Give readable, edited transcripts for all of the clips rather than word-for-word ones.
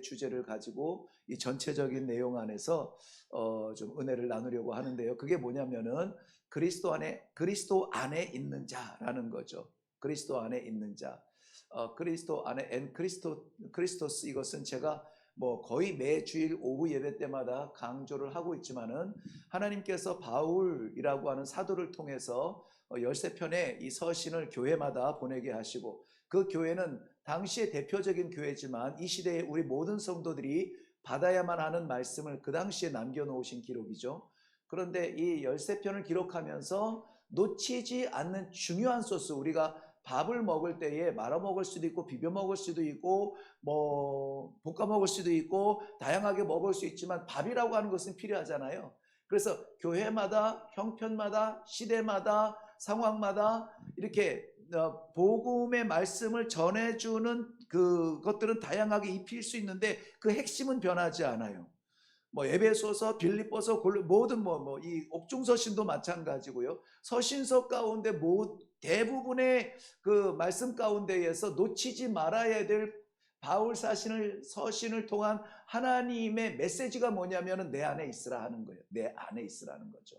주제를 가지고 이 전체적인 내용 안에서 좀 은혜를 나누려고 하는데요. 그게 뭐냐면은 그리스도 안에 있는 자라는 거죠. 그리스도 안에 있는 자. 그리스도 안에 크리스토스, 이것은 제가 뭐 거의 매주일 오후 예배 때마다 강조를 하고 있지만은 하나님께서 바울이라고 하는 사도를 통해서 13편의 이 서신을 교회마다 보내게 하시고, 그 교회는 당시의 대표적인 교회지만 이 시대에 우리 모든 성도들이 받아야만 하는 말씀을 그 당시에 남겨놓으신 기록이죠. 그런데 이 13편을 기록하면서 놓치지 않는 중요한 소스, 우리가 밥을 먹을 때에 말아 먹을 수도 있고 비벼 먹을 수도 있고 뭐 볶아 먹을 수도 있고 다양하게 먹을 수 있지만 밥이라고 하는 것은 필요하잖아요. 그래서 교회마다, 형편마다, 시대마다, 상황마다 이렇게 복음의 말씀을 전해주는 그것들은 다양하게 입힐 수 있는데 그 핵심은 변하지 않아요. 뭐 에베소서, 빌립보서, 모든 이 옥중서신도 마찬가지고요. 서신서 가운데 대부분의 그 말씀 가운데에서 놓치지 말아야 될 바울 서신을 통한 하나님의 메시지가 뭐냐면은 내 안에 있으라 하는 거예요. 내 안에 있으라는 거죠.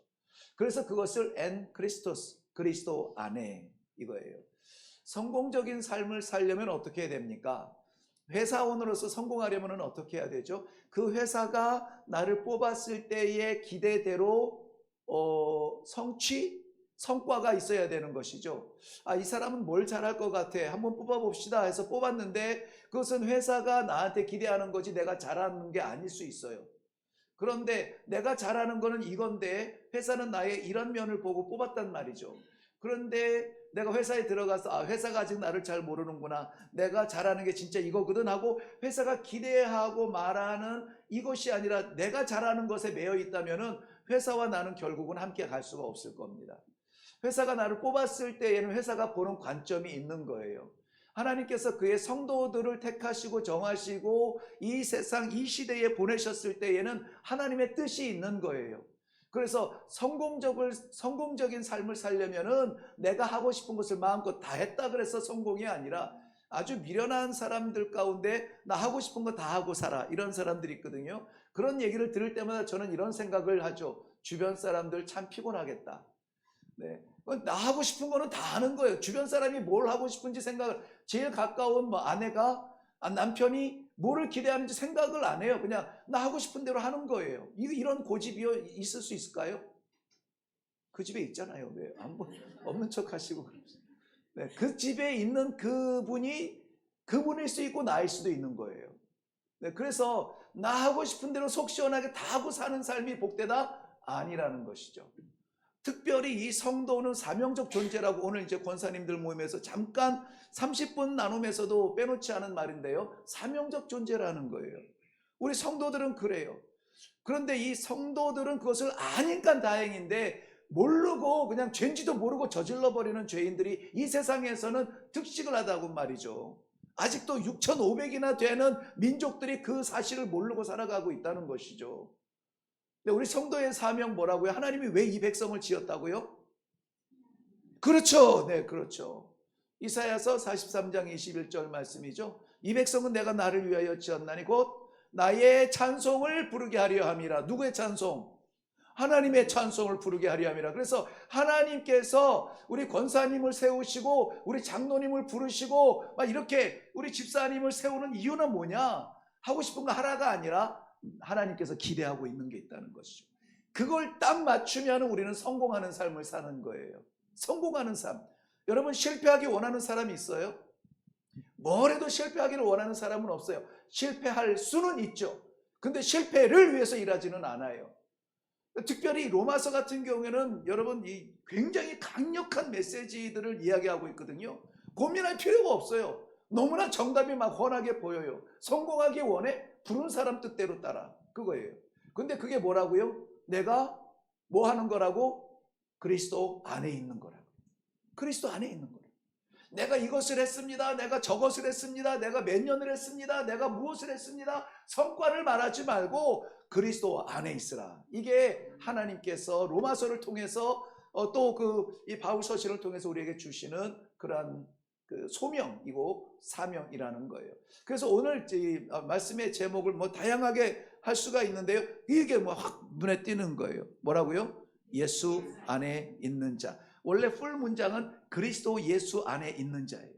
그래서 그것을 크리스토스, 그리스도 안에, 이거예요. 성공적인 삶을 살려면 어떻게 해야 됩니까? 회사원으로서 성공하려면 어떻게 해야 되죠? 그 회사가 나를 뽑았을 때의 기대대로 성과가 있어야 되는 것이죠. 이 사람은 뭘 잘할 것 같아, 한번 뽑아봅시다 해서 뽑았는데 그것은 회사가 나한테 기대하는 거지 내가 잘하는 게 아닐 수 있어요. 그런데 내가 잘하는 거는 이건데 회사는 나의 이런 면을 보고 뽑았단 말이죠. 그런데 내가 회사에 들어가서 회사가 아직 나를 잘 모르는구나, 내가 잘하는 게 진짜 이거거든 하고 회사가 기대하고 말하는 이것이 아니라 내가 잘하는 것에 매여 있다면은 회사와 나는 결국은 함께 갈 수가 없을 겁니다. 회사가 나를 뽑았을 때에는 회사가 보는 관점이 있는 거예요. 하나님께서 그의 성도들을 택하시고 정하시고 이 세상 이 시대에 보내셨을 때에는 하나님의 뜻이 있는 거예요. 그래서 성공적인 삶을 살려면은 내가 하고 싶은 것을 마음껏 다 했다 그래서 성공이 아니라, 아주 미련한 사람들 가운데 나 하고 싶은 거 다 하고 살아, 이런 사람들이 있거든요. 그런 얘기를 들을 때마다 저는 이런 생각을 하죠. 주변 사람들 참 피곤하겠다. 네. 나 하고 싶은 거는 다 하는 거예요. 주변 사람이 뭘 하고 싶은지 생각을, 제일 가까운 아내가, 남편이 뭐를 기대하는지 생각을 안 해요. 그냥 나 하고 싶은 대로 하는 거예요. 이런 고집이 있을 수 있을까요? 그 집에 있잖아요. 왜 없는 척 하시고. 네. 그 집에 있는 그분일 수 있고 나일 수도 있는 거예요. 네. 그래서 나 하고 싶은 대로 속 시원하게 다 하고 사는 삶이 복되다? 아니라는 것이죠. 특별히 이 성도는 사명적 존재라고 오늘 이제 권사님들 모임에서 잠깐 30분 나눔에서도 빼놓지 않은 말인데요. 사명적 존재라는 거예요. 우리 성도들은 그래요. 그런데 이 성도들은 그것을 아니까 다행인데 모르고 그냥 죄인지도 모르고 저질러버리는 죄인들이 이 세상에서는 득식을 하다고 말이죠. 아직도 6,500이나 되는 민족들이 그 사실을 모르고 살아가고 있다는 것이죠. 우리 성도의 사명 뭐라고요? 하나님이 왜 이 백성을 지었다고요? 그렇죠. 네, 그렇죠. 이사야서 43장 21절 말씀이죠. 이 백성은 내가 나를 위하여 지었나니 곧 나의 찬송을 부르게 하려 함이라. 누구의 찬송? 하나님의 찬송을 부르게 하려 함이라. 그래서 하나님께서 우리 권사님을 세우시고 우리 장로님을 부르시고 막 이렇게 우리 집사님을 세우는 이유는 뭐냐? 하고 싶은 거 하라가 아니라 하나님께서 기대하고 있는 게 있다는 것이죠. 그걸 딱 맞추면 우리는 성공하는 삶을 사는 거예요. 성공하는 삶. 여러분, 실패하기 원하는 사람이 있어요? 뭘 해도 실패하기를 원하는 사람은 없어요. 실패할 수는 있죠. 근데 실패를 위해서 일하지는 않아요. 특별히 로마서 같은 경우에는 여러분 굉장히 강력한 메시지들을 이야기하고 있거든요. 고민할 필요가 없어요. 너무나 정답이 막 훤하게 보여요. 성공하기 원해? 부른 사람 뜻대로 따라. 그거예요. 근데 그게 뭐라고요? 내가 뭐 하는 거라고? 그리스도 안에 있는 거라고. 그리스도 안에 있는 거라고. 내가 이것을 했습니다. 내가 저것을 했습니다. 내가 몇 년을 했습니다. 내가 무엇을 했습니다. 성과를 말하지 말고 그리스도 안에 있으라. 이게 하나님께서 로마서를 통해서 또 이 바울 서신을 통해서 우리에게 주시는 그러한 그 소명이고 사명이라는 거예요. 그래서 오늘 이 말씀의 제목을 뭐 다양하게 할 수가 있는데요. 이게 뭐 확 눈에 띄는 거예요. 뭐라고요? 예수 안에 있는 자. 원래 풀 문장은 그리스도 예수 안에 있는 자예요.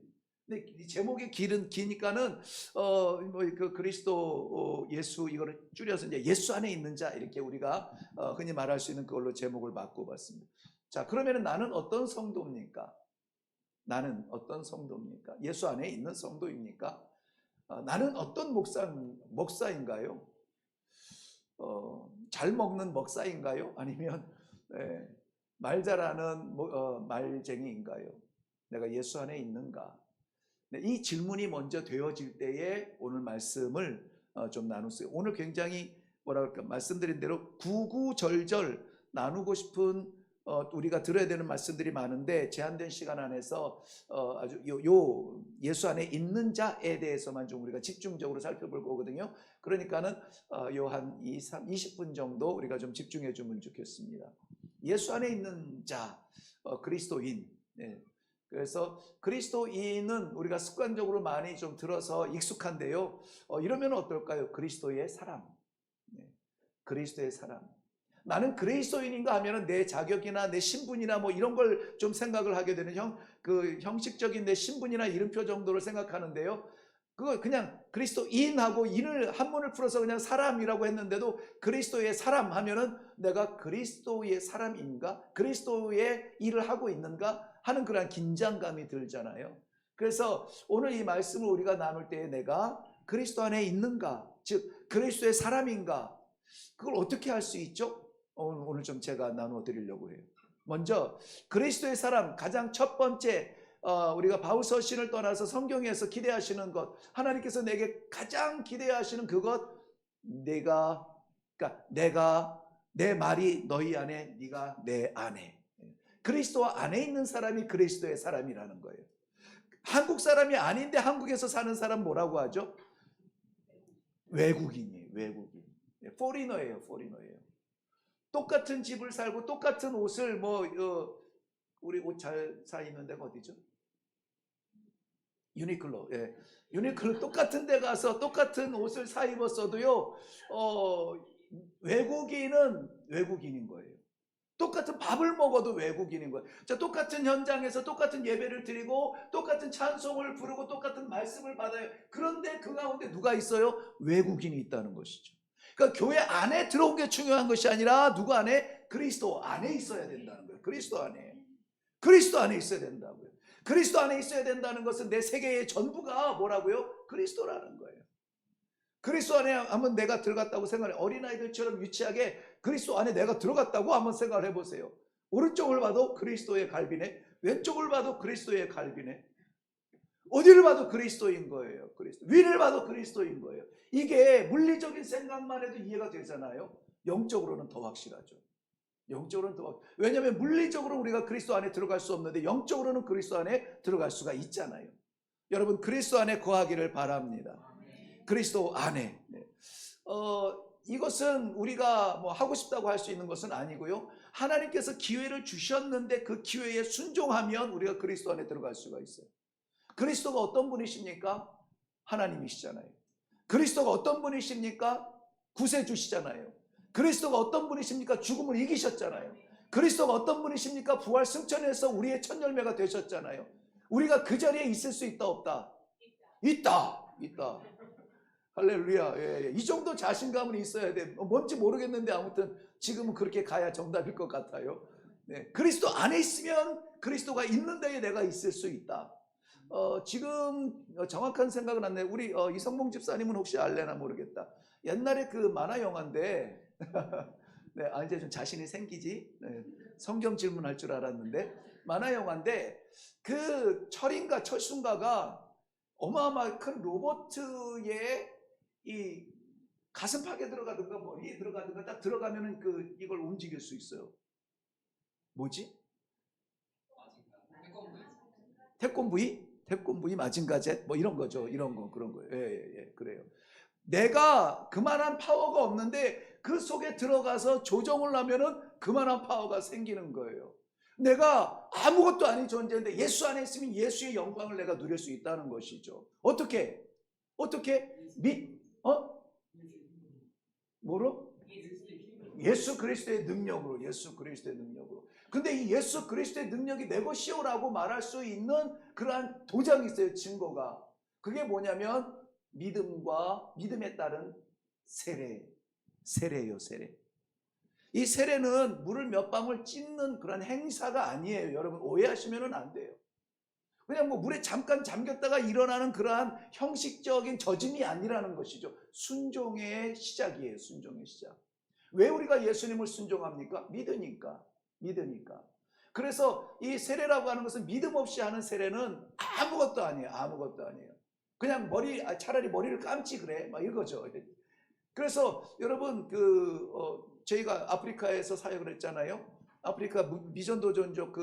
근데 이 제목이 기니까는 뭐 그 그리스도 예수 이거를 줄여서 이제 예수 안에 있는 자 이렇게 우리가 흔히 말할 수 있는 그걸로 제목을 바꿔봤습니다. 자, 그러면은 나는 어떤 성도입니까? 나는 어떤 성도입니까? 예수 안에 있는 성도입니까? 나는 어떤 목사인가요? 잘 먹는 목사인가요? 아니면 말 잘하는 말쟁이인가요? 내가 예수 안에 있는가? 이 질문이 먼저 되어질 때에 오늘 말씀을 좀 나눴어요. 오늘 굉장히 뭐라 그럴까, 말씀드린 대로 구구절절 나누고 싶은 우리가 들어야 되는 말씀들이 많은데 제한된 시간 안에서 아주 요 예수 안에 있는 자에 대해서만 좀 우리가 집중적으로 살펴볼 거거든요. 그러니까는 요 한 20분 정도 우리가 좀 집중해 주면 좋겠습니다. 예수 안에 있는 자, 그리스도인. 그래서 그리스도인은 우리가 습관적으로 많이 좀 들어서 익숙한데요. 이러면 어떨까요? 그리스도의 사람. 그리스도의 사람. 나는 그리스도인인가 하면은 내 자격이나 내 신분이나 뭐 이런 걸 좀 생각을 하게 되는 그 형식적인 내 신분이나 이름표 정도를 생각하는데요. 그거 그냥 그리스도인하고 인을 한문을 풀어서 그냥 사람이라고 했는데도 그리스도의 사람 하면은 내가 그리스도의 사람인가? 그리스도의 일을 하고 있는가? 하는 그런 긴장감이 들잖아요. 그래서 오늘 이 말씀을 우리가 나눌 때에 내가 그리스도 안에 있는가? 즉 그리스도의 사람인가? 그걸 어떻게 할 수 있죠? 오늘 좀 제가 나누어 드리려고 해요. 먼저 그리스도의 사람, 가장 첫 번째 우리가 바울 서신을 떠나서 성경에서 기대하시는 것, 하나님께서 내게 가장 기대하시는 그것, 그러니까 내가 내 말이 너희 안에, 네가 내 안에. 그리스도 안에 있는 사람이 그리스도의 사람이라는 거예요. 한국 사람이 아닌데 한국에서 사는 사람 뭐라고 하죠? 외국인이에요. 외국인. 포리너예요. 포리너예요. 똑같은 집을 살고 똑같은 옷을 우리 옷 잘 사 입는 데가 어디죠? 유니클로. 유니클로 똑같은 데 가서 똑같은 옷을 사 입었어도요. 외국인은 외국인인 거예요. 똑같은 밥을 먹어도 외국인인 거예요. 자, 똑같은 현장에서 똑같은 예배를 드리고 똑같은 찬송을 부르고 똑같은 말씀을 받아요. 그런데 그 가운데 누가 있어요? 외국인이 있다는 것이죠. 그러니까 교회 안에 들어온 게 중요한 것이 아니라 누구 안에? 그리스도 안에 있어야 된다는 거예요. 그리스도 안에. 그리스도 안에 있어야 된다고요. 그리스도 안에 있어야 된다는 것은 내 세계의 전부가 뭐라고요? 그리스도라는 거예요. 그리스도 안에 한번 내가 들어갔다고 생각해. 어린아이들처럼 유치하게 그리스도 안에 내가 들어갔다고 한번 생각을 해보세요. 오른쪽을 봐도 그리스도의 갈비네, 왼쪽을 봐도 그리스도의 갈비네, 어디를 봐도 그리스도인 거예요. 그리스도. 위를 봐도 그리스도인 거예요. 이게 물리적인 생각만 해도 이해가 되잖아요. 영적으로는 더 확실하죠. 영적으로는 더 왜냐하면 물리적으로 우리가 그리스도 안에 들어갈 수 없는데 영적으로는 그리스도 안에 들어갈 수가 있잖아요. 여러분 그리스도 안에 거하기를 바랍니다. 그리스도 안에. 이것은 우리가 뭐 하고 싶다고 할 수 있는 것은 아니고요. 하나님께서 기회를 주셨는데 그 기회에 순종하면 우리가 그리스도 안에 들어갈 수가 있어요. 그리스도가 어떤 분이십니까? 하나님이시잖아요. 그리스도가 어떤 분이십니까? 구세주시잖아요. 그리스도가 어떤 분이십니까? 죽음을 이기셨잖아요. 그리스도가 어떤 분이십니까? 부활 승천해서 우리의 첫 열매가 되셨잖아요. 우리가 그 자리에 있을 수 있다 없다? 있다. 있다. 할렐루야. 예. 이 정도 자신감은 있어야 돼. 뭔지 모르겠는데 아무튼 지금은 그렇게 가야 정답일 것 같아요. 네. 그리스도 안에 있으면 그리스도가 있는 데에 내가 있을 수 있다. 지금 정확한 생각은 안 나요. 우리 이성봉 집사님은 혹시 알래나 모르겠다. 옛날에 그 만화 영화인데 네, 이제 좀 자신이 생기지. 네, 성경 질문할 줄 알았는데 만화 영화인데 그 철인가 철순가가 어마어마한 큰 로봇의 이 가슴팍에 들어가든가 머리에 들어가든가 딱 들어가면은 이걸 움직일 수 있어요. 뭐지? 태권부이? 태권부이 마징가젯 뭐 이런 거죠. 이런 거 그런 거예요. 예, 그래요. 내가 그만한 파워가 없는데 그 속에 들어가서 조정을 하면은 그만한 파워가 생기는 거예요. 내가 아무것도 아닌 존재인데 예수 안에 있으면 예수의 영광을 내가 누릴 수 있다는 것이죠. 어떻게? 뭐로? 예수 그리스도의 능력으로. 예수 그리스도의 능력으로. 근데 이 예수 그리스도의 능력이 내 것이오라고 말할 수 있는 그러한 도장이 있어요. 증거가. 그게 뭐냐면 믿음과 믿음에 따른 세례예요. 세례. 이 세례는 물을 몇 방울 찢는 그런 행사가 아니에요. 여러분 오해하시면 안 돼요. 그냥 뭐 물에 잠깐 잠겼다가 일어나는 그러한 형식적인 젖음이 아니라는 것이죠. 순종의 시작이에요. 순종의 시작. 왜 우리가 예수님을 순종합니까? 믿으니까. 그래서 이 세례라고 하는 것은 믿음 없이 하는 세례는 아무것도 아니에요. 아무것도 아니에요. 그냥 차라리 머리를 감지 그래. 막 이거죠. 그래서 여러분 저희가 아프리카에서 사역을 했잖아요. 아프리카 미전도전족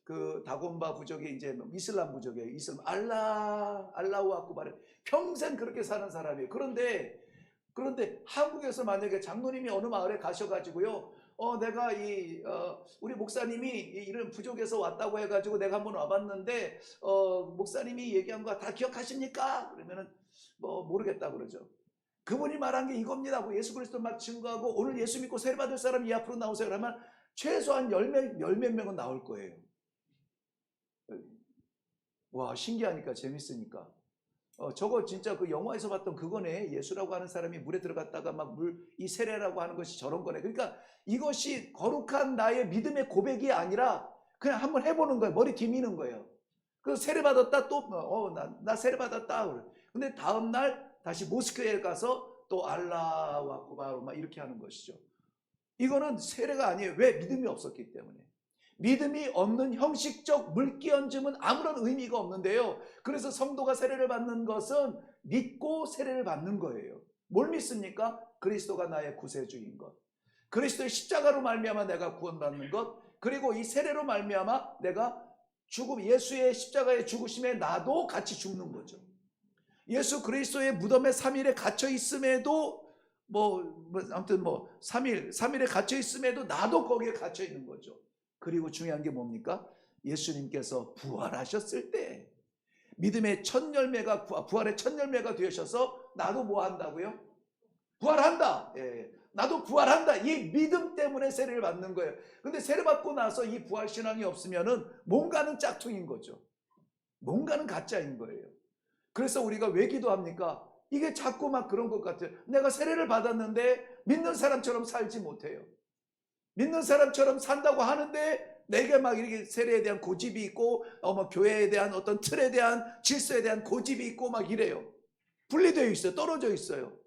그 다곤바 부족이 이제 이슬람 부족이에요. 이슬람 알라후 아쿠바르 평생 그렇게 사는 사람이에요. 그런데 한국에서 만약에 장로님이 어느 마을에 가셔가지고요, 내가 우리 목사님이 이런 부족에서 왔다고 해가지고 내가 한번 와봤는데 목사님이 얘기한 거 다 기억하십니까? 그러면은 뭐 모르겠다 그러죠. 그분이 말한 게 이겁니다 하고 예수 그리스도 막 증거하고 오늘 예수 믿고 세례 받을 사람 이 앞으로 나오세요 그러면 최소한 열 몇 명은 나올 거예요. 와, 신기하니까 재밌으니까. 저거 진짜 그 영화에서 봤던 그거네. 예수라고 하는 사람이 물에 들어갔다가 막 이 세례라고 하는 것이 저런 거네. 그러니까 이것이 거룩한 나의 믿음의 고백이 아니라 그냥 한번 해보는 거예요. 머리 디미는 거예요. 그 세례 받았다 또 나 세례 받았다. 근데 다음 날 다시 모스크에 가서 또 알라후 아쿠바르 막 이렇게 하는 것이죠. 이거는 세례가 아니에요. 왜? 믿음이 없었기 때문에. 믿음이 없는 형식적 물기 얹음은 아무런 의미가 없는데요. 그래서 성도가 세례를 받는 것은 믿고 세례를 받는 거예요. 뭘 믿습니까? 그리스도가 나의 구세주인 것, 그리스도의 십자가로 말미암아 내가 구원받는 것, 그리고 이 세례로 말미암아 내가 예수의 십자가의 죽으심에 나도 같이 죽는 거죠. 예수 그리스도의 무덤에 3일에 갇혀 있음에도 아무튼 3일에 갇혀 있음에도 나도 거기에 갇혀 있는 거죠. 그리고 중요한 게 뭡니까? 예수님께서 부활하셨을 때 믿음의 첫 열매가 부활의 첫 열매가 되셔서 나도 뭐 한다고요? 부활한다. 예. 나도 부활한다. 이 믿음 때문에 세례를 받는 거예요. 근데 세례 받고 나서 이 부활 신앙이 없으면은 뭔가는 짝퉁인 거죠. 뭔가는 가짜인 거예요. 그래서 우리가 왜 기도합니까? 이게 자꾸 막 그런 것 같아요. 내가 세례를 받았는데 믿는 사람처럼 살지 못해요. 믿는 사람처럼 산다고 하는데 내게 막 이렇게 세례에 대한 고집이 있고 교회에 대한 어떤 틀에 대한 질서에 대한 고집이 있고 막 이래요. 분리되어 있어요. 떨어져 있어요.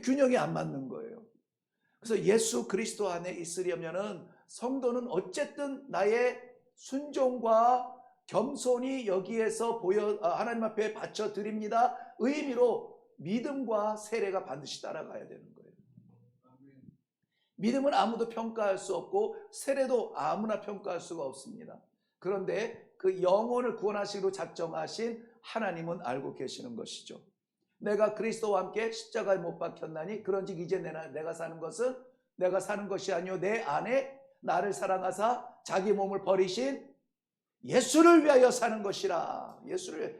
균형이 안 맞는 거예요. 그래서 예수 그리스도 안에 있으려면은 성도는 어쨌든 나의 순종과 겸손이 여기에서 하나님 앞에 바쳐 드립니다 의미로 믿음과 세례가 반드시 따라가야 되는 거예요. 믿음은 아무도 평가할 수 없고 세례도 아무나 평가할 수가 없습니다. 그런데 그 영혼을 구원하시기로 작정하신 하나님은 알고 계시는 것이죠. 내가 그리스도와 함께 십자가에 못 박혔나니 그런즉 이제 내가 사는 것은 내가 사는 것이 아니요 내 안에 나를 사랑하사 자기 몸을 버리신 예수를 위하여 사는 것이라.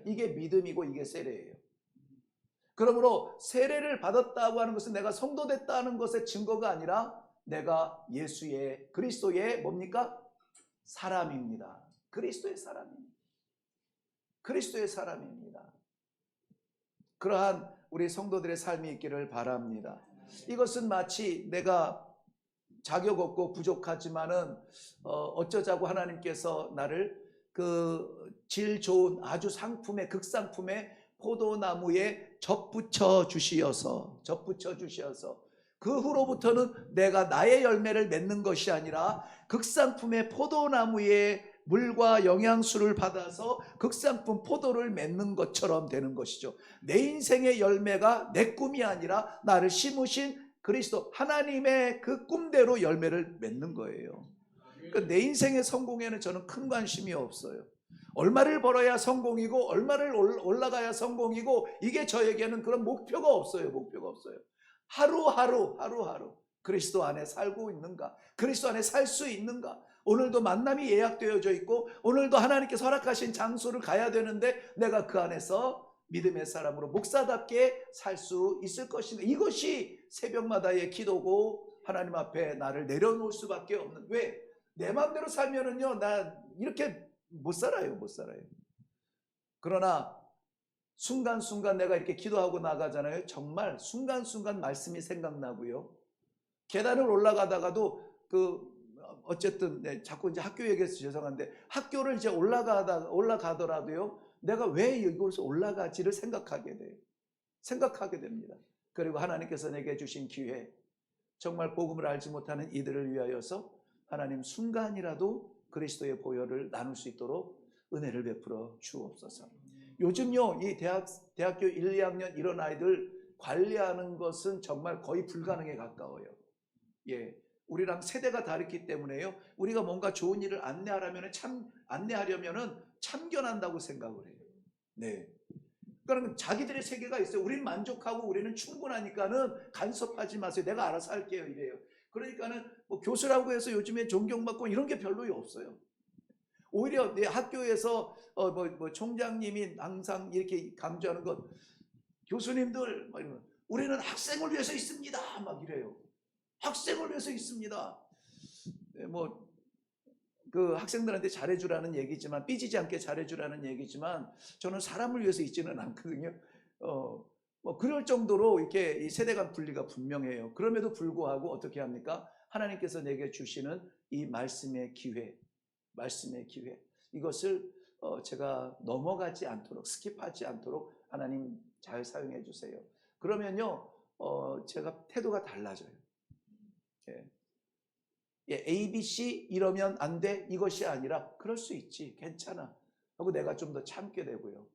이게 믿음이고 이게 세례예요. 그러므로 세례를 받았다고 하는 것은 내가 성도 됐다는 것의 증거가 아니라 내가 그리스도의 뭡니까? 사람입니다. 그리스도의 사람입니다. 그러한 우리 성도들의 삶이 있기를 바랍니다. 이것은 마치 내가 자격 없고 부족하지만은 어쩌자고 하나님께서 나를 그 질 좋은 아주 극상품의 포도나무에 접붙여 주시어서 그 후로부터는 내가 나의 열매를 맺는 것이 아니라 극상품의 포도나무에 물과 영양수를 받아서 극상품 포도를 맺는 것처럼 되는 것이죠. 내 인생의 열매가 내 꿈이 아니라 나를 심으신 그리스도 하나님의 그 꿈대로 열매를 맺는 거예요. 그러니까 내 인생의 성공에는 저는 큰 관심이 없어요. 얼마를 벌어야 성공이고 얼마를 올라가야 성공이고 이게 저에게는 그런 목표가 없어요. 하루하루 그리스도 안에 살고 있는가? 그리스도 안에 살 수 있는가? 오늘도 만남이 예약되어져 있고 오늘도 하나님께서 허락하신 장소를 가야 되는데 내가 그 안에서 믿음의 사람으로 목사답게 살 수 있을 것인가. 이것이 새벽마다의 기도고 하나님 앞에 나를 내려놓을 수밖에 없는. 왜? 내 마음대로 살면은요 나 이렇게 못 살아요. 그러나 순간순간 내가 이렇게 기도하고 나가잖아요. 정말 순간순간 말씀이 생각나고요. 계단을 올라가다가도 어쨌든 자꾸 이제 학교 얘기해서 죄송한데 학교를 이제 올라가더라도요. 내가 왜 이곳에 올라가지를 생각하게 됩니다. 그리고 하나님께서 내게 주신 기회, 정말 복음을 알지 못하는 이들을 위하여서 하나님 순간이라도 그리스도의 보혈을 나눌 수 있도록 은혜를 베풀어 주옵소서. 요즘요 이 대학교 1, 2학년 이런 아이들 관리하는 것은 정말 거의 불가능에 가까워요. 예, 우리랑 세대가 다르기 때문에요. 우리가 뭔가 좋은 일을 안내하려면은 참견한다고 생각을 해요. 네. 그러니까 자기들의 세계가 있어요. 우리는 만족하고 우리는 충분하니까는 간섭하지 마세요. 내가 알아서 할게요. 이래요. 그러니까는 뭐 교수라고 해서 요즘에 존경받고 이런 게 별로 없어요. 오히려 내 학교에서 총장님이 항상 이렇게 강조하는 것, 교수님들 우리는 학생을 위해서 있습니다. 막 이래요. 학생을 위해서 있습니다. 네, 그 학생들한테 잘해주라는 얘기지만, 삐지지 않게 잘해주라는 얘기지만, 저는 사람을 위해서 있지는 않거든요. 그럴 정도로 이렇게 이 세대 간 분리가 분명해요. 그럼에도 불구하고 어떻게 합니까? 하나님께서 내게 주시는 이 말씀의 기회, 이것을 제가 넘어가지 않도록, 스킵하지 않도록 하나님 잘 사용해 주세요. 그러면요, 제가 태도가 달라져요. A, B, C 이러면 안 돼, 이것이 아니라 그럴 수 있지, 괜찮아 하고 내가 좀 더 참게 되고요.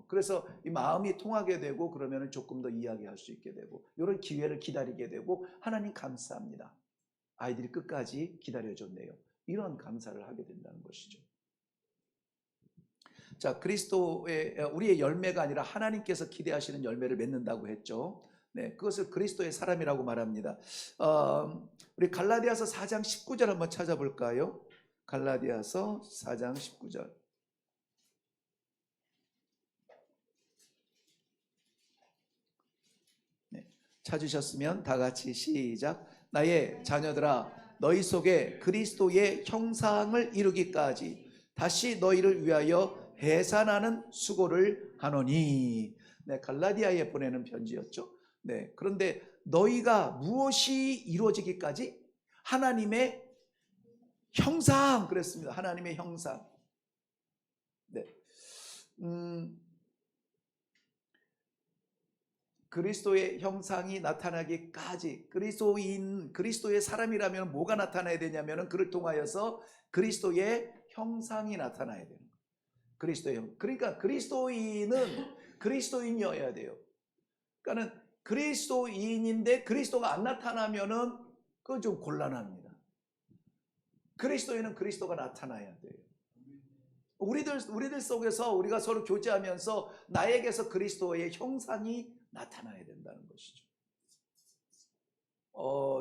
그래서 이 마음이 통하게 되고 그러면 조금 더 이야기할 수 있게 되고 이런 기회를 기다리게 되고, 하나님 감사합니다. 아이들이 끝까지 기다려줬네요. 이런 감사를 하게 된다는 것이죠. 자, 우리의 열매가 아니라 하나님께서 기대하시는 열매를 맺는다고 했죠. 네, 그것을 그리스도의 사람이라고 말합니다. 우리 갈라디아서 4장 19절 한번 찾아볼까요? 갈라디아서 4장 19절. 네, 찾으셨으면 다 같이 시작. 나의 자녀들아, 너희 속에 그리스도의 형상을 이루기까지 다시 너희를 위하여 해산하는 수고를 하노니. 네, 갈라디아에 보내는 편지였죠. 네, 그런데 너희가 무엇이 이루어지기까지? 하나님의 형상, 그랬습니다. 하나님의 형상. 네, 그리스도의 형상이 나타나기까지, 그리스도의 사람이라면 뭐가 나타나야 되냐면 그를 통하여서 그리스도의 형상이 나타나야 되는 거예요. 그리스도의 형. 그러니까 그리스도인은 그리스도인이어야 돼요. 그러니까는 그리스도인인데 그리스도가 안 나타나면은 그건 좀 곤란합니다. 그리스도인은 그리스도가 나타나야 돼요. 우리들 속에서 우리가 서로 교제하면서 나에게서 그리스도의 형상이 나타나야 된다는 것이죠.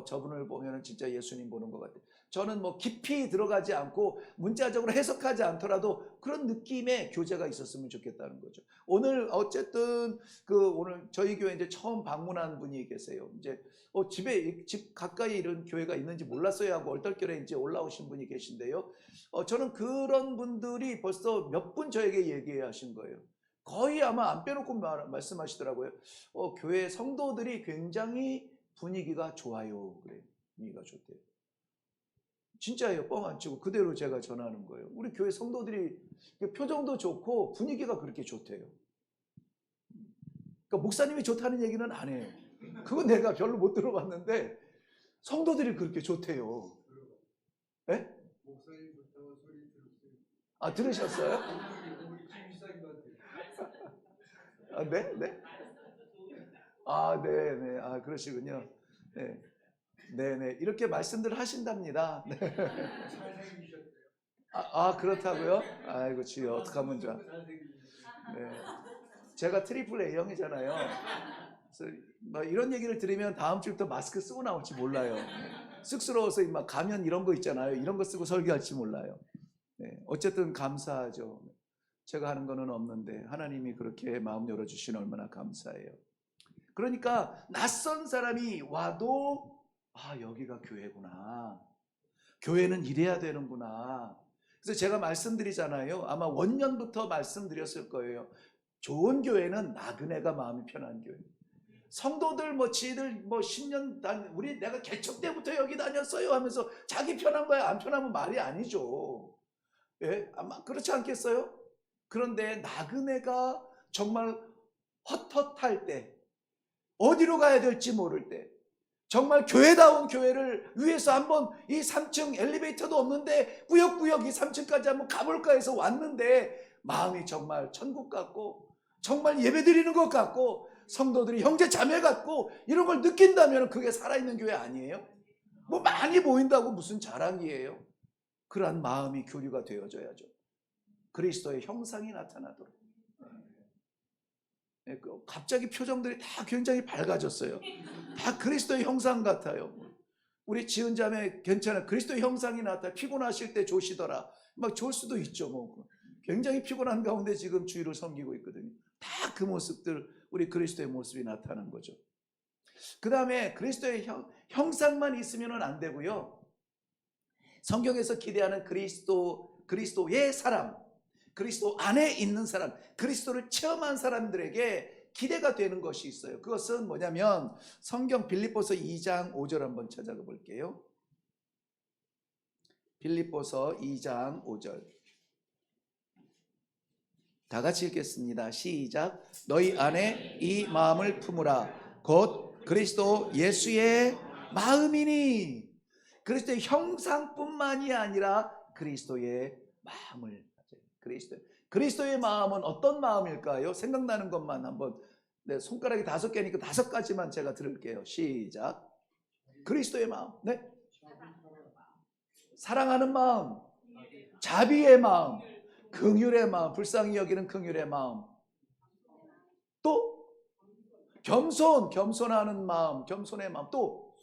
저분을 보면은 진짜 예수님 보는 것 같아요. 저는 깊이 들어가지 않고 문자적으로 해석하지 않더라도 그런 느낌의 교제가 있었으면 좋겠다는 거죠. 오늘 어쨌든 오늘 저희 교회 이제 처음 방문한 분이 계세요. 이제 집 가까이 이런 교회가 있는지 몰랐어요 하고 얼떨결에 이제 올라오신 분이 계신데요. 저는 그런 분들이 벌써 몇 분 저에게 얘기하신 거예요. 거의 아마 안 빼놓고 말씀하시더라고요. 교회 성도들이 굉장히 분위기가 좋아요. 그래요. 분위기가 좋대요. 진짜예요. 뻥 안 치고 그대로 제가 전하는 거예요. 우리 교회 성도들이 표정도 좋고 분위기가 그렇게 좋대요. 그러니까 목사님이 좋다는 얘기는 안 해요. 그건 내가 별로 못 들어봤는데 성도들이 그렇게 좋대요. 네? 목사님 좋다고 소리 들었어요. 아, 들으셨어요? 아, 네? 네? 아, 네네. 아, 그러시군요. 네. 네네. 이렇게 말씀들 하신답니다. 네. 그렇다고요? 아이고, 주여, 어떡하면 좋아. 네. 제가 트리플 A형이잖아요. 그래서 이런 얘기를 들으면 다음 주부터 마스크 쓰고 나올지 몰라요. 쑥스러워서 막 가면 이런 거 있잖아요. 이런 거 쓰고 설교할지 몰라요. 네, 어쨌든 감사하죠. 제가 하는 거는 없는데 하나님이 그렇게 마음 열어주시는 얼마나 감사해요. 그러니까 낯선 사람이 와도 여기가 교회구나. 교회는 이래야 되는구나. 그래서 제가 말씀드리잖아요. 아마 원년부터 말씀드렸을 거예요. 좋은 교회는 나그네가 마음이 편한 교회. 성도들 지들 10년 내가 개척 때부터 여기 다녔어요 하면서 자기 편한 거야 안 편하면 말이 아니죠. 예? 아마 그렇지 않겠어요? 그런데 나그네가 정말 헛헛할 때, 어디로 가야 될지 모를 때, 정말 교회다운 교회를 위해서 한번 이 3층 엘리베이터도 없는데 꾸역꾸역 이 3층까지 한번 가볼까 해서 왔는데 마음이 정말 천국 같고 정말 예배드리는 것 같고 성도들이 형제 자매 같고 이런 걸 느낀다면 그게 살아있는 교회 아니에요? 많이 보인다고 무슨 자랑이에요? 그러한 마음이 교류가 되어져야죠. 그리스도의 형상이 나타나도록. 갑자기 표정들이 다 굉장히 밝아졌어요. 다 그리스도의 형상 같아요. 우리 지은 자매 괜찮아요. 그리스도의 형상이 나타나. 피곤하실 때 조시더라. 좋을 수도 있죠. 굉장히 피곤한 가운데 지금 주의를 섬기고 있거든요. 다 그 모습들, 우리 그리스도의 모습이 나타난 거죠. 그 다음에 그리스도의 형상만 있으면 안 되고요. 성경에서 기대하는 그리스도의 사람, 그리스도 안에 있는 사람, 그리스도를 체험한 사람들에게 기대가 되는 것이 있어요. 그것은 뭐냐면 성경 빌립보서 2장 5절 한번 찾아가 볼게요. 빌립보서 2장 5절. 다 같이 읽겠습니다. 시작. 너희 안에 이 마음을 품으라. 곧 그리스도 예수의 마음이니. 그리스도의 형상뿐만이 아니라 그리스도의 마음을 가져요. 그리스도의 마음은 어떤 마음일까요? 생각나는 것만 한번, 손가락이 5개니까 5가지만 제가 들을게요. 시작. 그리스도의 마음. 네? 사랑하는 마음, 자비의 마음, 긍휼의 마음, 불쌍히 여기는 긍휼의 마음, 또 겸손하는 마음, 겸손의 마음, 또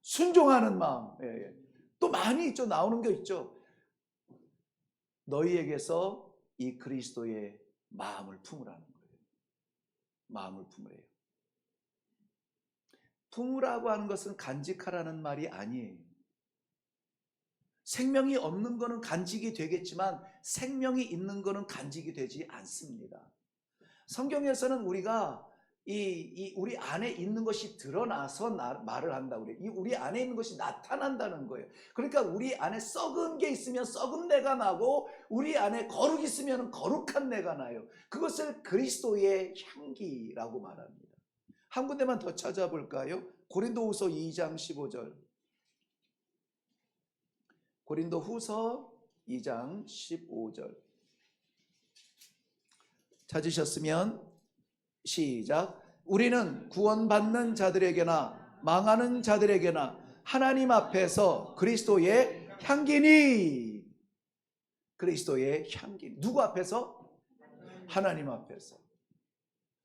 순종하는 마음. 예. 또 많이 있죠. 나오는 게 있죠. 너희에게서 이 그리스도의 마음을 품으라는 거예요. 마음을 품으래요. 품으라고 하는 것은 간직하라는 말이 아니에요. 생명이 없는 거는 간직이 되겠지만 생명이 있는 거는 간직이 되지 않습니다. 성경에서는 우리가 우리 안에 있는 것이 드러나서 말을 한다고 그래요. 우리 안에 있는 것이 나타난다는 거예요. 그러니까 우리 안에 썩은 게 있으면 썩은 내가 나고 우리 안에 거룩이 있으면 거룩한 내가 나요. 그것을 그리스도의 향기라고 말합니다. 한 군데만 더 찾아볼까요? 고린도후서 2장 15절. 고린도후서 2장 15절. 찾으셨으면 시작. 우리는 구원받는 자들에게나 망하는 자들에게나 하나님 앞에서 그리스도의 향기니. 그리스도의 향기. 누구 앞에서? 하나님 앞에서.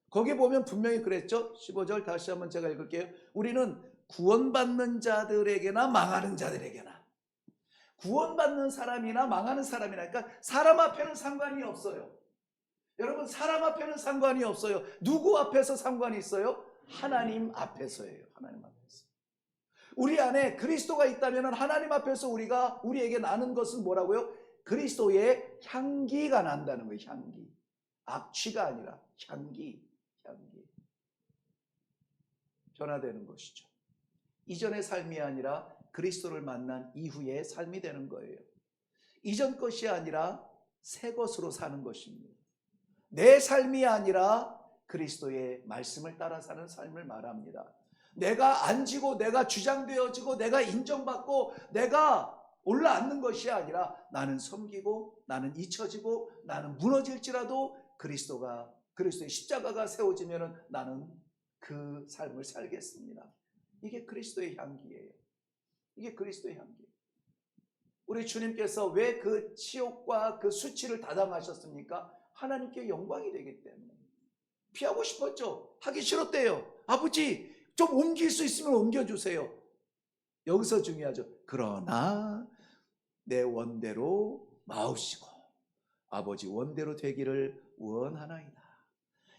거기 보면 분명히 그랬죠. 15절 다시 한번 제가 읽을게요. 우리는 구원받는 자들에게나 망하는 자들에게나. 구원받는 사람이나 망하는 사람이나, 그러니까 사람 앞에는 상관이 없어요. 여러분, 사람 앞에는 상관이 없어요. 누구 앞에서 상관이 있어요? 하나님 앞에서예요. 하나님 앞에서. 우리 안에 그리스도가 있다면 하나님 앞에서 우리에게 나는 것은 뭐라고요? 그리스도의 향기가 난다는 거예요. 향기. 악취가 아니라 향기. 변화되는 것이죠. 이전의 삶이 아니라 그리스도를 만난 이후의 삶이 되는 거예요. 이전 것이 아니라 새 것으로 사는 것입니다. 내 삶이 아니라 그리스도의 말씀을 따라 사는 삶을 말합니다. 내가 앉고 내가 주장되어지고 내가 인정받고 내가 올라앉는 것이 아니라 나는 섬기고 나는 잊혀지고 나는 무너질지라도 그리스도의 십자가가 세워지면 나는 그 삶을 살겠습니다. 이게 그리스도의 향기예요. 이게 그리스도의 향기. 우리 주님께서 왜 그 치욕과 그 수치를 다 당하셨습니까? 하나님께 영광이 되기 때문에. 피하고 싶었죠. 하기 싫었대요. 아버지 좀 옮길 수 있으면 옮겨주세요. 여기서 중요하죠. 그러나 내 원대로 마옵시고 아버지 원대로 되기를 원하나이다.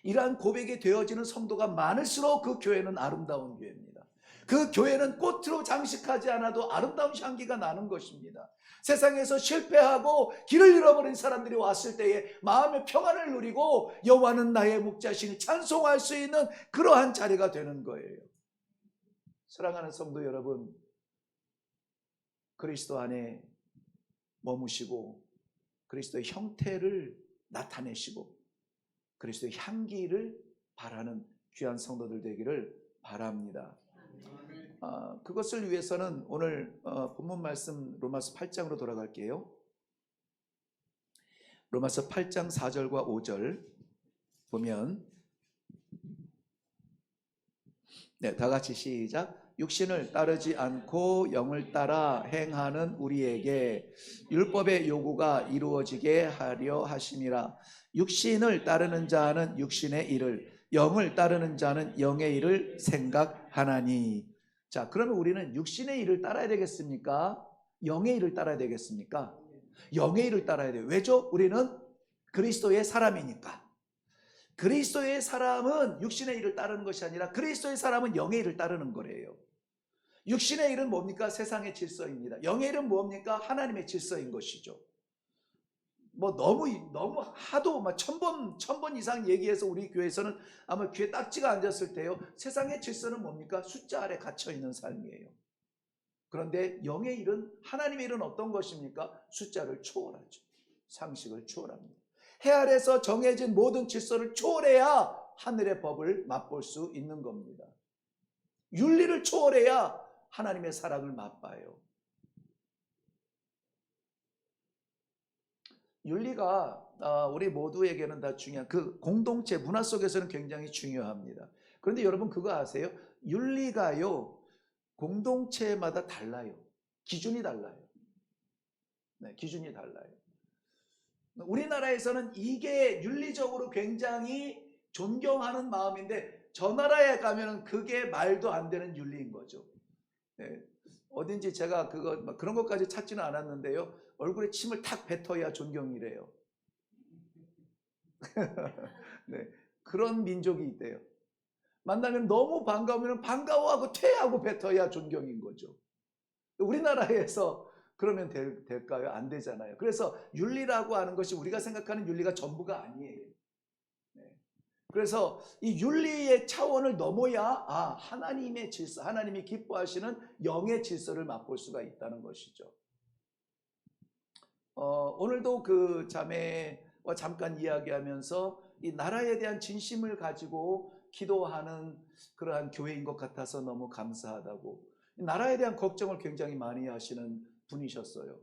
이러한 고백이 되어지는 성도가 많을수록 그 교회는 아름다운 교회입니다. 그 교회는 꽃으로 장식하지 않아도 아름다운 향기가 나는 것입니다. 세상에서 실패하고 길을 잃어버린 사람들이 왔을 때에 마음의 평안을 누리고 여호와는 나의 목자시니 찬송할 수 있는 그러한 자리가 되는 거예요. 사랑하는 성도 여러분, 그리스도 안에 머무시고 그리스도의 형태를 나타내시고 그리스도의 향기를 바라는 귀한 성도들 되기를 바랍니다. 그것을 위해서는 오늘 본문 말씀 로마서 8장으로 돌아갈게요. 로마서 8장 4절과 5절 보면 다 같이 시작. 육신을 따르지 않고 영을 따라 행하는 우리에게 율법의 요구가 이루어지게 하려 하심이라. 육신을 따르는 자는 육신의 일을, 영을 따르는 자는 영의 일을 생각하나니. 자, 그러면 우리는 육신의 일을 따라야 되겠습니까? 영의 일을 따라야 되겠습니까? 영의 일을 따라야 돼요. 왜죠? 우리는 그리스도의 사람이니까. 그리스도의 사람은 육신의 일을 따르는 것이 아니라 그리스도의 사람은 영의 일을 따르는 거래요. 육신의 일은 뭡니까? 세상의 질서입니다. 영의 일은 뭡니까? 하나님의 질서인 것이죠. 뭐 너무 하도 막 천 번 이상 얘기해서 우리 교회에서는 아마 귀에 딱지가 앉았을 때요. 세상의 질서는 뭡니까? 숫자 아래 갇혀 있는 삶이에요. 그런데 영의 일은, 하나님의 일은 어떤 것입니까? 숫자를 초월하죠. 상식을 초월합니다. 해 아래서 정해진 모든 질서를 초월해야 하늘의 법을 맛볼 수 있는 겁니다. 윤리를 초월해야 하나님의 사랑을 맛봐요. 윤리가 우리 모두에게는 다 중요한, 그 공동체 문화 속에서는 굉장히 중요합니다. 그런데 여러분 그거 아세요? 윤리가요 공동체마다 달라요. 기준이 달라요. 네, 기준이 달라요. 우리나라에서는 이게 윤리적으로 굉장히 존경하는 마음인데 저 나라에 가면은 그게 말도 안 되는 윤리인 거죠. 네, 어딘지 제가 그런 것까지 찾지는 않았는데요. 얼굴에 침을 탁 뱉어야 존경이래요. 네, 그런 민족이 있대요. 만나면 너무 반가우면 반가워하고 퇴하고 뱉어야 존경인 거죠. 우리나라에서 그러면 될까요? 안 되잖아요. 그래서 윤리라고 하는 것이 우리가 생각하는 윤리가 전부가 아니에요. 네. 그래서 이 윤리의 차원을 넘어야 하나님의 질서, 하나님이 기뻐하시는 영의 질서를 맛볼 수가 있다는 것이죠. 오늘도 그 자매와 잠깐 이야기하면서 이 나라에 대한 진심을 가지고 기도하는 그러한 교회인 것 같아서 너무 감사하다고. 나라에 대한 걱정을 굉장히 많이 하시는 분이셨어요.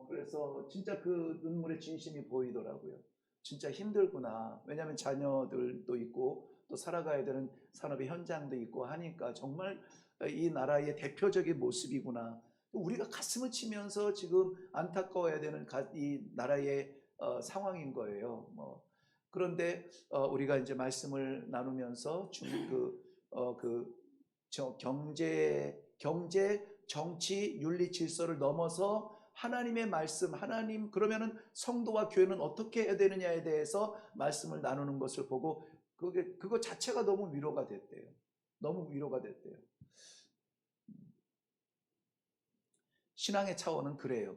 그래서 진짜 그 눈물의 진심이 보이더라고요. 진짜 힘들구나. 왜냐하면 자녀들도 있고 또 살아가야 되는 산업의 현장도 있고 하니까 정말 이 나라의 대표적인 모습이구나. 우리가 가슴을 치면서 지금 안타까워야 되는 이 나라의 상황인 거예요. 그런데 우리가 이제 말씀을 나누면서 경제, 정치, 윤리 질서를 넘어서 하나님의 말씀, 하나님 그러면은 성도와 교회는 어떻게 해야 되느냐에 대해서 말씀을 나누는 것을 보고 그거 자체가 너무 위로가 됐대요. 너무 위로가 됐대요. 신앙의 차원은 그래요.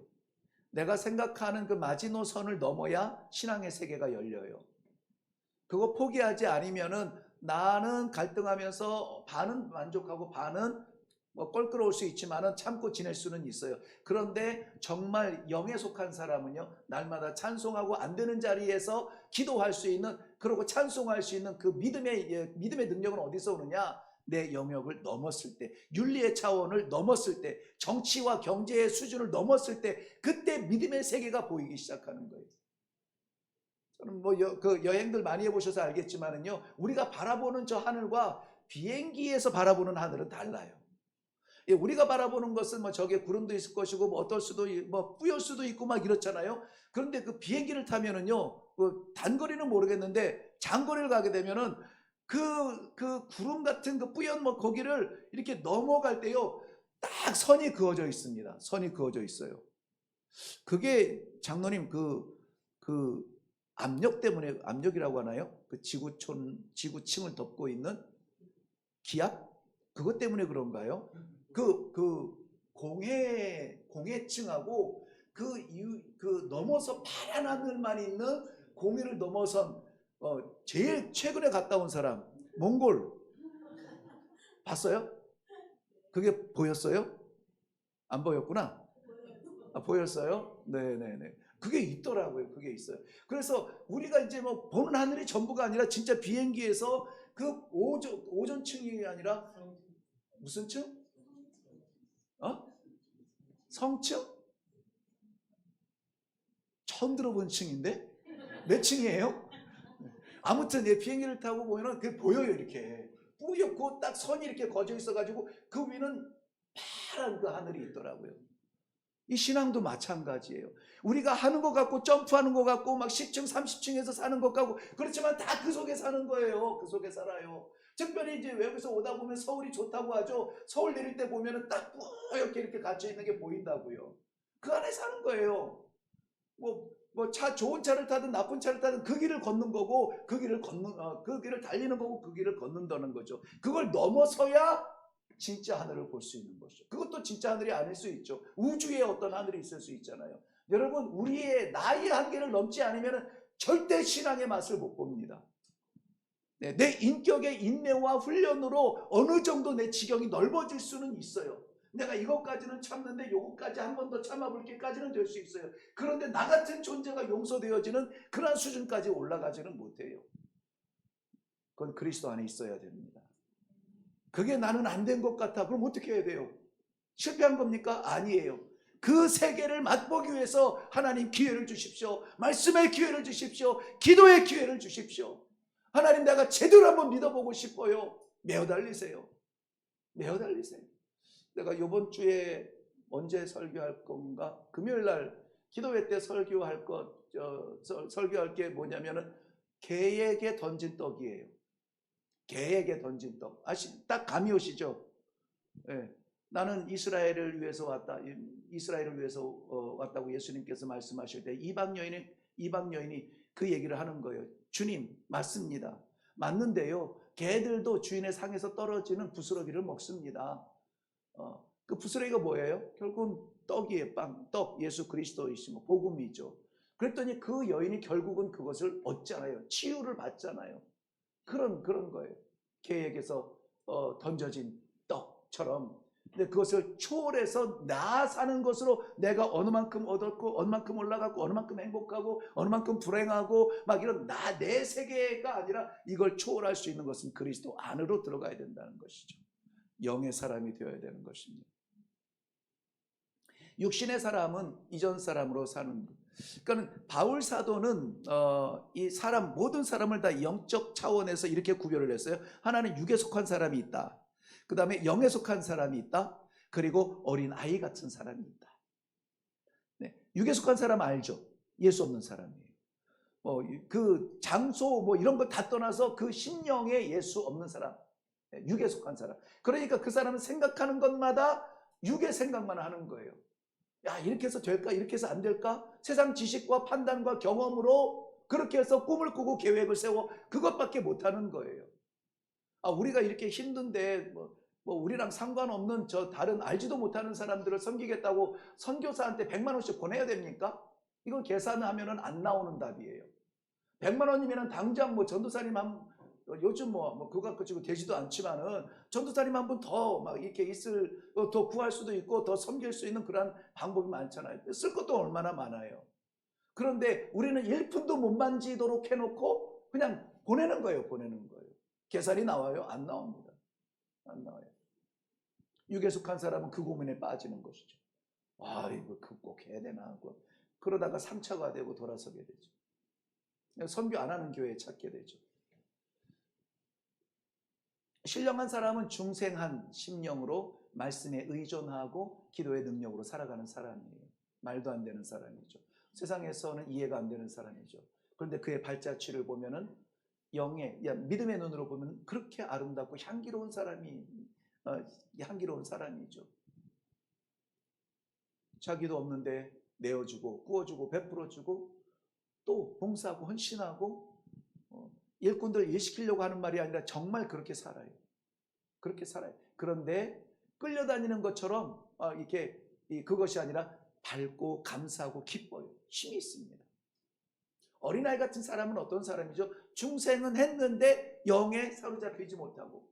내가 생각하는 그 마지노선을 넘어야 신앙의 세계가 열려요. 그거 포기하지 않으면은 나는 갈등하면서 반은 만족하고 반은 껄끄러울 수 있지만은 참고 지낼 수는 있어요. 그런데 정말 영에 속한 사람은요, 날마다 찬송하고 안 되는 자리에서 기도할 수 있는, 그리고 찬송할 수 있는 그 믿음의 능력은 어디서 오느냐? 내 영역을 넘었을 때, 윤리의 차원을 넘었을 때, 정치와 경제의 수준을 넘었을 때, 그때 믿음의 세계가 보이기 시작하는 거예요. 저는 그 여행들 많이 해보셔서 알겠지만은요, 우리가 바라보는 저 하늘과 비행기에서 바라보는 하늘은 달라요. 우리가 바라보는 것은 저게 구름도 있을 것이고 어떨 수도 뿌연 수도 있고 막 이렇잖아요. 그런데 그 비행기를 타면은요, 단거리는 모르겠는데 장거리를 가게 되면은 그 구름 같은 그 뿌연 거기를 이렇게 넘어갈 때요, 딱 선이 그어져 있습니다. 선이 그어져 있어요. 그게 장로님 그 압력 때문에, 압력이라고 하나요? 그 지구층을 덮고 있는 기압? 그것 때문에 그런가요? 그 공해층하고 그 넘어서 파란 하늘만 있는 공해를 넘어선 제일 최근에 갔다 온 사람, 몽골 봤어요? 그게 보였어요? 안 보였구나. 보였어요? 네네네. 그게 있더라고요. 그게 있어요. 그래서 우리가 이제 뭐 보는 하늘이 전부가 아니라 진짜 비행기에서 그 오존층이 아니라 무슨 층? 성층? 처음 들어본 층인데? 몇 층이에요? 아무튼 비행기를 타고 보면은 그게 보여요. 이렇게 뿌옇고 딱 선이 이렇게 거져 있어가지고 그 위는 파란 그 하늘이 있더라고요. 이 신앙도 마찬가지예요. 우리가 하는 것 같고 점프하는 것 같고 막 10층 30층에서 사는 것 같고 그렇지만 다 그 속에 사는 거예요. 그 속에 살아요. 특별히 이제 외국에서 오다 보면 서울이 좋다고 하죠. 서울 내릴 때 보면은 딱 뿌옇게 이렇게 갇혀 있는 게 보인다고요. 그 안에 사는 거예요. 좋은 차를 타든 나쁜 차를 타든 그 길을 걷는 거고 그 길을 달리는 거고 그 길을 걷는다는 거죠. 그걸 넘어서야 진짜 하늘을 볼 수 있는 것이죠. 그것도 진짜 하늘이 아닐 수 있죠. 우주에 어떤 하늘이 있을 수 있잖아요. 여러분, 우리의 나이의 한계를 넘지 않으면 절대 신앙의 맛을 못 봅니다. 네, 내 인격의 인내와 훈련으로 어느 정도 내 지경이 넓어질 수는 있어요. 내가 이것까지는 참는데 요것까지 한 번 더 참아볼게까지는 될 수 있어요. 그런데 나 같은 존재가 용서되어지는 그런 수준까지 올라가지는 못해요. 그건 그리스도 안에 있어야 됩니다. 그게 나는 안 된 것 같아. 그럼 어떻게 해야 돼요? 실패한 겁니까? 아니에요. 그 세계를 맛보기 위해서 하나님 기회를 주십시오. 말씀의 기회를 주십시오. 기도의 기회를 주십시오. 하나님, 내가 제대로 한번 믿어보고 싶어요. 매어 달리세요. 매어 달리세요. 내가 이번 주에 언제 설교할 건가? 금요일 날 기도회 때 설교할 게 뭐냐면은 개에게 던진 떡이에요. 개에게 던진 떡. 딱 감이 오시죠? 네. 나는 이스라엘을 위해서 왔다. 이스라엘을 위해서 왔다고 예수님께서 말씀하실 때 이방 여인이 그 얘기를 하는 거예요. 주님, 맞습니다. 맞는데요. 개들도 주인의 상에서 떨어지는 부스러기를 먹습니다. 그 부스러기가 뭐예요? 결국은 떡이에요. 떡, 예수 그리스도이시고 복음이죠. 그랬더니 그 여인이 결국은 그것을 얻잖아요. 치유를 받잖아요. 그런 거예요. 개에게서 던져진 떡처럼. 근데 그것을 초월해서 나 사는 것으로 내가 어느 만큼 얻었고 어느 만큼 올라갔고 어느 만큼 행복하고 어느 만큼 불행하고 막 이런 내 세계가 아니라 이걸 초월할 수 있는 것은 그리스도 안으로 들어가야 된다는 것이죠. 영의 사람이 되어야 되는 것입니다. 육신의 사람은 이전 사람으로 사는 것. 그러니까 바울 사도는 이 모든 사람을 다 영적 차원에서 이렇게 구별을 했어요. 하나는 육에 속한 사람이 있다. 그 다음에 영에 속한 사람이 있다. 그리고 어린 아이 같은 사람이 있다. 네, 육에 속한 사람 알죠? 예수 없는 사람이에요. 그 장소 이런 거 다 떠나서 그 심령에 예수 없는 사람, 육에 속한 사람. 그러니까 그 사람은 생각하는 것마다 육의 생각만 하는 거예요. 야, 이렇게 해서 될까? 이렇게 해서 안 될까? 세상 지식과 판단과 경험으로 그렇게 해서 꿈을 꾸고 계획을 세워 그것밖에 못하는 거예요. 우리가 이렇게 힘든데 우리랑 상관없는 다른 알지도 못하는 사람들을 섬기겠다고 선교사한테 100만 원씩 보내야 됩니까? 이건 계산하면 안 나오는 답이에요. 100만 원이면 당장 전도사님 요즘 그거 갖고 지금 되지도 않지만은 전도사님 한 분 더 이렇게 더 구할 수도 있고 더 섬길 수 있는 그런 방법이 많잖아요. 쓸 것도 얼마나 많아요. 그런데 우리는 1푼도 못 만지도록 해놓고 그냥 보내는 거예요. 계산이 나와요? 안 나옵니다. 안 나와요. 육에 속한 사람은 그 고민에 빠지는 것이죠. 이거 꼭 해야 되나? 그러다가 상처가 되고 돌아서게 되죠. 선교 안 하는 교회에 찾게 되죠. 신령한 사람은 중생한 심령으로 말씀에 의존하고 기도의 능력으로 살아가는 사람이에요. 말도 안 되는 사람이죠. 세상에서는 이해가 안 되는 사람이죠. 그런데 그의 발자취를 보면은 믿음의 눈으로 보면 그렇게 아름답고 향기로운 사람이죠. 자기도 없는데 내어주고 구워주고 베풀어주고 또 봉사하고 헌신하고 일꾼들 일시키려고 하는 말이 아니라 정말 그렇게 살아요. 그렇게 살아요. 그런데 끌려다니는 것처럼 이렇게 그것이 아니라 밝고 감사하고 기뻐요. 힘이 있습니다. 어린아이 같은 사람은 어떤 사람이죠? 중생은 했는데 영에 사로잡히지 못하고,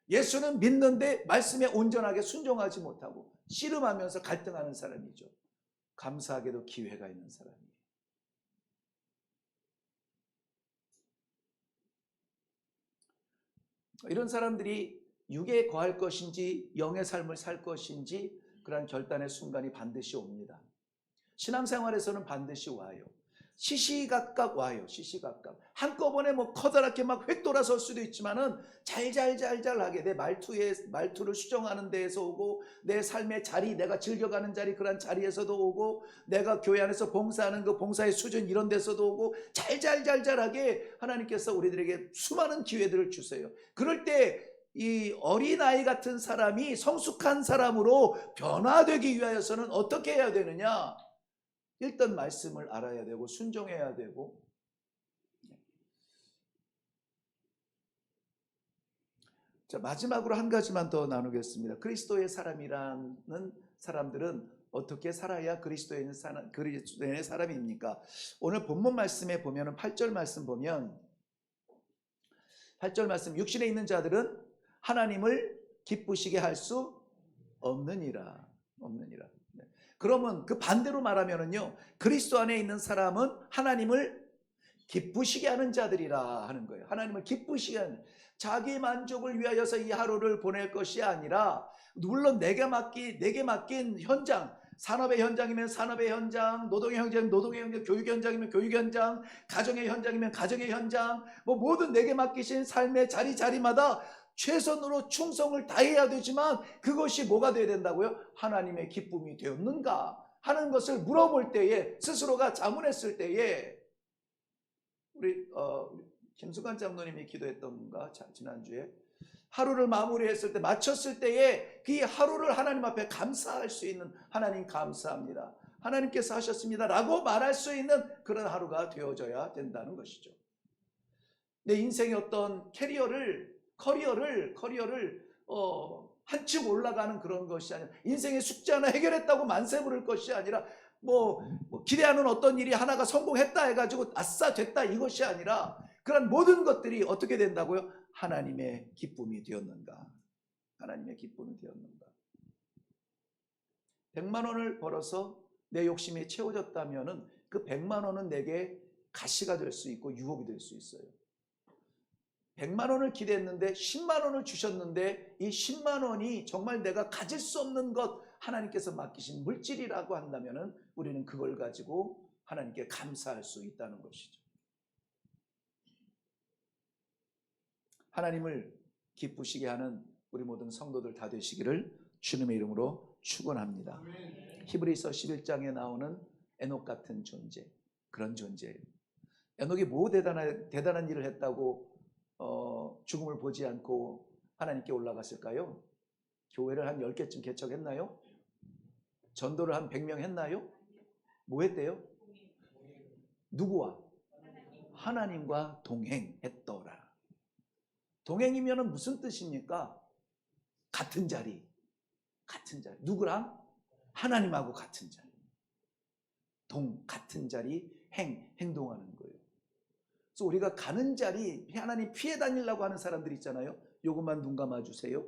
예수는 믿는데 말씀에 온전하게 순종하지 못하고 씨름하면서 갈등하는 사람이죠. 감사하게도 기회가 있는 사람이에요. 이런 사람들이 육에 거할 것인지 영의 삶을 살 것인지 그러한 결단의 순간이 반드시 옵니다. 신앙생활에서는 반드시 와요. 시시각각 와요. 시시각각. 한꺼번에 커다랗게 막 획 돌아설 수도 있지만은 잘하게 내 말투를 수정하는 데에서 오고, 내 삶의 자리, 내가 즐겨가는 자리, 그런 자리에서도 오고, 내가 교회 안에서 봉사하는 그 봉사의 수준 이런 데서도 오고, 잘하게 하나님께서 우리들에게 수많은 기회들을 주세요. 그럴 때 이 어린아이 같은 사람이 성숙한 사람으로 변화되기 위하여서는 어떻게 해야 되느냐? 일단 말씀을 알아야 되고 순종해야 되고, 자, 마지막으로 한 가지만 더 나누겠습니다. 그리스도의 사람이라는 사람들은 어떻게 살아야 그리스도인의 사람입니까? 오늘 본문 말씀에 보면 8절 말씀 보면, 8절 말씀, 육신에 있는 자들은 하나님을 기쁘시게 할 수 없느니라. 네. 그러면 그 반대로 말하면은요, 그리스도 안에 있는 사람은 하나님을 기쁘시게 하는 자들이라 하는 거예요. 하나님을 기쁘시게 하는, 자기 만족을 위하여서 이 하루를 보낼 것이 아니라, 물론 내게 맡긴 현장, 산업의 현장이면 산업의 현장, 노동의 현장이면 노동의 현장, 교육의 현장이면 교육의 현장, 가정의 현장이면 가정의 현장, 모든 내게 맡기신 삶의 자리마다 최선으로 충성을 다해야 되지만, 그것이 뭐가 되어야 된다고요? 하나님의 기쁨이 되었는가 하는 것을 물어볼 때에, 스스로가 자문했을 때에, 우리 김수관 장로님이 기도했던가 지난주에, 하루를 마무리했을 때, 마쳤을 때에 그 하루를 하나님 앞에 감사할 수 있는, 하나님 감사합니다, 하나님께서 하셨습니다 라고 말할 수 있는 그런 하루가 되어져야 된다는 것이죠. 내 인생의 어떤 커리어를 한층 올라가는 그런 것이 아니라, 인생의 숙제 하나 해결했다고 만세 부를 것이 아니라, 기대하는 어떤 일이 하나가 성공했다 해가지고 아싸 됐다 이것이 아니라, 그런 모든 것들이 어떻게 된다고요? 하나님의 기쁨이 되었는가? 하나님의 기쁨이 되었는가? 100만 원을 벌어서 내 욕심이 채워졌다면은 그 100만 원은 내게 가시가 될 수 있고 유혹이 될 수 있어요. 100만 원을 기대했는데 10만 원을 주셨는데, 이 10만 원이 정말 내가 가질 수 없는 것, 하나님께서 맡기신 물질이라고 한다면은 우리는 그걸 가지고 하나님께 감사할 수 있다는 것이죠. 하나님을 기쁘시게 하는 우리 모든 성도들 다 되시기를 주님의 이름으로 축원합니다. 히브리서 11장에 나오는 에녹 같은 존재, 그런 존재예요. 에녹이 뭐 대단한 일을 했다고 죽음을 보지 않고 하나님께 올라갔을까요? 교회를 한 10개쯤 개척했나요? 전도를 한 100명 했나요? 뭐 했대요? 누구와? 하나님과 동행했더라. 동행이면 무슨 뜻입니까? 같은 자리. 누구랑? 하나님하고 같은 자리. 같은 자리, 행동하는 거예요. 그래서 우리가 가는 자리, 하나님 피해 다니려고 하는 사람들 있잖아요. 요것만 눈 감아주세요.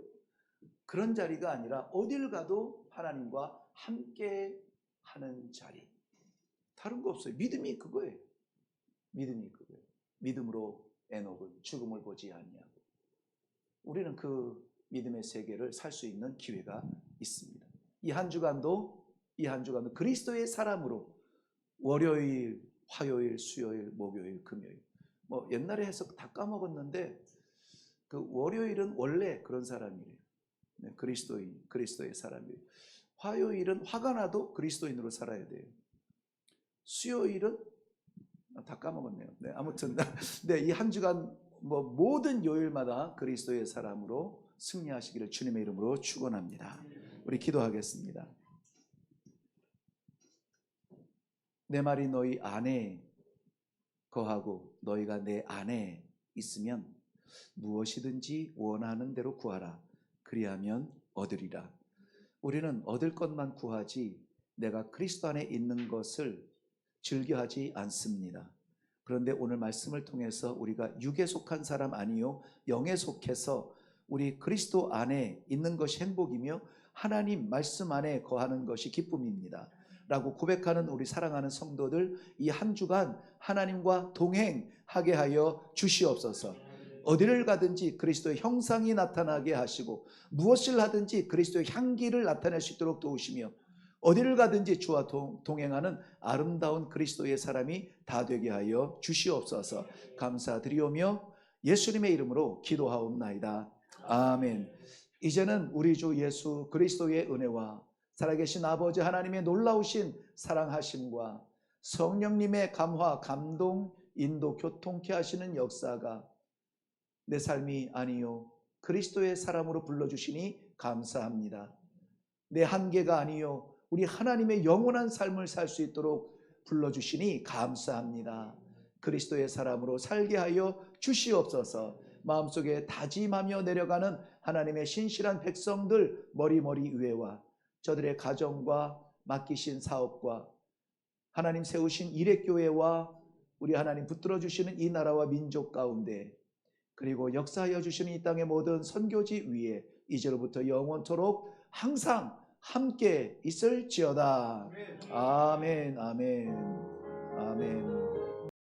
그런 자리가 아니라 어딜 가도 하나님과 함께 하는 자리. 다른 거 없어요. 믿음이 그거예요. 믿음으로 에녹은 죽음을 보지 아니하고, 우리는 그 믿음의 세계를 살 수 있는 기회가 있습니다. 이 한 주간도 그리스도의 사람으로 월요일, 화요일, 수요일, 목요일, 금요일, 옛날에 해석 다 까먹었는데, 그 월요일은 원래 그런 사람이에요. 네, 그리스도의 사람이에요. 화요일은 화가 나도 그리스도인으로 살아야 돼요. 수요일은 다 까먹었네요. 네, 아무튼 네, 이 한 주간 모든 요일마다 그리스도의 사람으로 승리하시기를 주님의 이름으로 축원합니다. 우리 기도하겠습니다. 내 말이 너희 안에 거하고 너희가 내 안에 있으면 무엇이든지 원하는 대로 구하라. 그리하면 얻으리라. 우리는 얻을 것만 구하지 내가 그리스도 안에 있는 것을 즐겨하지 않습니다. 그런데 오늘 말씀을 통해서 우리가 육에 속한 사람 아니요 영에 속해서 우리 그리스도 안에 있는 것이 행복이며 하나님 말씀 안에 거하는 것이 기쁨입니다 라고 고백하는 우리 사랑하는 성도들, 이 한 주간 하나님과 동행하게 하여 주시옵소서. 어디를 가든지 그리스도의 형상이 나타나게 하시고 무엇을 하든지 그리스도의 향기를 나타낼 수 있도록 도우시며 어디를 가든지 주와 동행하는 아름다운 그리스도의 사람이 다 되게 하여 주시옵소서. 감사드리오며 예수님의 이름으로 기도하옵나이다. 아멘. 이제는 우리 주 예수 그리스도의 은혜와 살아계신 아버지 하나님의 놀라우신 사랑하심과 성령님의 감화, 감동, 인도, 교통케 하시는 역사가 내 삶이 아니요 그리스도의 사람으로 불러주시니 감사합니다. 내 한계가 아니요 우리 하나님의 영원한 삶을 살 수 있도록 불러주시니 감사합니다. 그리스도의 사람으로 살게 하여 주시옵소서. 마음속에 다짐하며 내려가는 하나님의 신실한 백성들 머리머리 위에와 저들의 가정과 맡기신 사업과 하나님 세우신 일회교회와 우리 하나님 붙들어 주시는 이 나라와 민족 가운데 그리고 역사하여 주시는 이 땅의 모든 선교지 위에 이제로부터 영원토록 항상 함께 있을지어다. 아멘, 아멘, 아멘.